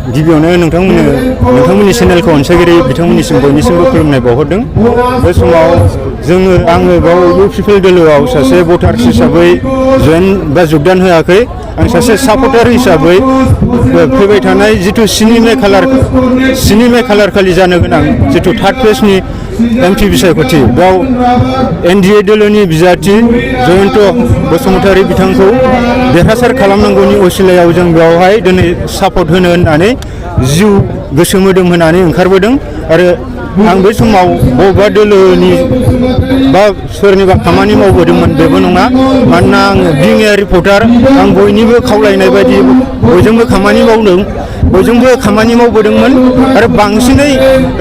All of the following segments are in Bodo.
गिबियावनो नोंथांमोननि चेनेलखौ अनसायगिरि बिथांमोननिसिम बयनिसिमबो खुलुमनाय बावहरदों। बे समाव आङो बाव इउ पिपल दोलोआव सासे भटार्स हिसाबै जयेन बा जोगदान होआखै। आं सासे सापर्टार हिसाबै फैबाय थानाय जिथु 7 मे खालार खालि जानो गोनां जिथु 3rd फेजनि एमपि बिसायख'थि बेयाव एनडिए दोलोनि बिजाथि जयन्त बसुमतारी बिथांखौ देरहासार खालामनांगौनि असिलायाव जों बेवहाय दिनै सापर्ट होनो होननानै जिउ गोसो मोदोम होनानै ओंखारबोदों। आरो आं बे समाव बबेबा दोलोनि बा सोरनिबा खामानि मावबोदोंमोन बेबो नङा। मानोना आङो बिं ए रिपर्टार, आं बयनिबो खावलायनाय बायदि बयजोंबो खामानि मावबोदोंमोन। आरो बांसिनै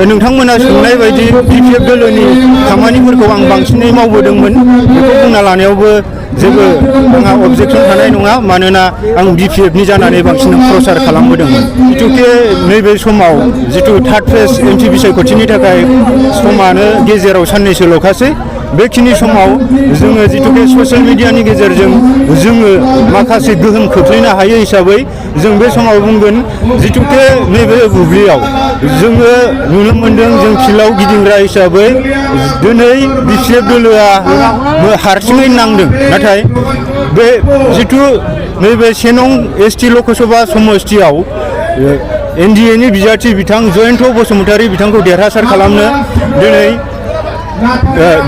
नोंथांमोना सोंनाय बायदि बिपिएफ दोलोनि खामानिफोरखौ आं बांसिनै मावबोदोंमोन। बेखौ बुंना लानायावबो जेबो आंहा अबजेक्सन थानाय नङा। मानोना आं बिपिएफनि जानानै बांसिन प्रसार खालामबोदोंमोन। जिथुके नैबे समाव जिथु 3rd फेज एमपि बिसायख'थिनि थाखाय समानो गेजेराव साननैसोल'खासै। बेखिनि समाव जोङो जिथुके ससियेल मिडियानि गेजेरजों जोङो माखासे गोहोम खोख्लैनो हायो हिसाबै जों बे समाव बुंगोन जिथुके नैबे बुब्लियाव जोङो नुनो मोनदों। जों फिल्डआव गिदिंग्रा हिसाबै दिनै बिपिएफ दोलोआ हारसिङै नांदों। नाथाय बे जिथु नैबे 7 नं एसटि लकसभा समस्तियाव एनडिएनि बिजाथि बिथां जयन्त बसुमतारी बिथांखौ देरहासार खालामनो दिनै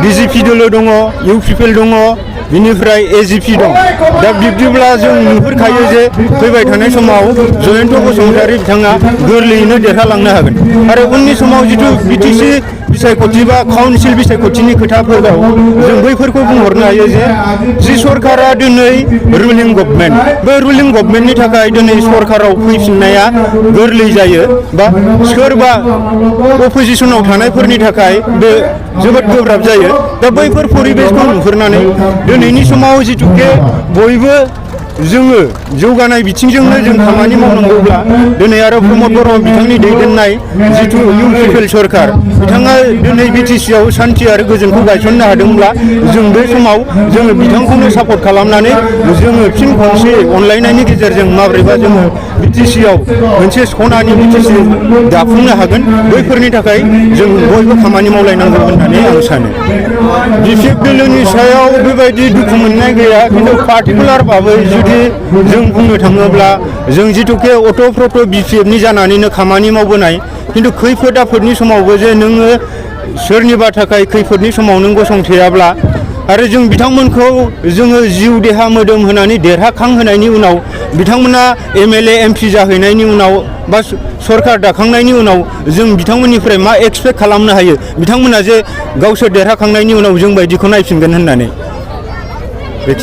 बिजेपि दोलो दङ, इउ पिपल दङ, बिनिफ्राय एजिपि दं। दा बिब्दिब्ला जों नुहुरखायो जे फैबाय थानाय समाव जयन्त बसुमतारी बिथाङा गोरलैयैनो देरहालांनो हागोन। आरो उननि समाव जिथु बिटिसि बिसायख'थि बा काउन्सिल बिसायख'थिनि खोथाफोराव जों बैफोरखौ बुंहरनो हायो जे सरकारा दिनै रुलिं गभर्नमेन्ट, बे रुलिं गभर्नमेन्टनि थाखाय दिनै सरकाराव फैफिननाया गोरलै जायो बा सोरबा अपोजिसनाव थानायफोरनि थाखाय बे जोबोद गोब्राब जायो। दा बैफोर परिबेसखौ नुहुरनानै दिनैनि समाव जिथुके बयबो जोङो जौगानाय बिथिंजोंनो जों खामानि मावनांगौब्ला दिनै आरो प्रमद बर'आ बिथांनि दैदेननाय जिथु इउ पिपल सरकार बिथाङा दिनै बिटिसिआव सान्थि आरो गोजोनखौ गायसननो हादोंब्ला जों बे समाव जोङो बिथांखौनो सापर्ट खालामनानै जोङो फिन खनसे अनलायनायनि गेजेरजों माबोरैबा जोङो बिटिसिआव मोनसे सनानि बिटिसि दाफुंनो हागोन। बैफोरनि थाखाय जों बयबो खामानि मावलायनांगौ होननानै आं सानो। बिपिएफ दोलोनि सायाव बेबायदि दुखु मोननाय गैया। खिन्थु पार्टिकुलार भाबै जुदि जों बुंनो थाङोब्ला जों जिथुके अट'प्रट' बिपिएफनि जानानैनो खामानि मावबोनाय, खिन्थु खैफोद आफोदनि समावबो जे नोङो सोरनिबा थाखाय खैफोदनि समाव नों गसंथेयाब्ला आरो जों बिथांमोनखौ जोङो जिउ देहा मोदोम होनानै देरहाखांहोनायनि उनाव बिथांमोना एमएलए एमपि जाहैनायनि उनाव बा सरकार दाखांनायनि उनाव जों बिथांमोननिफ्राय मा एक्सपेक्ट खालामनो हायो बिथांमोना जे गावसोर देरहाखांनायनि उनाव जों बायदिखौ नायफिनगोन होननानै।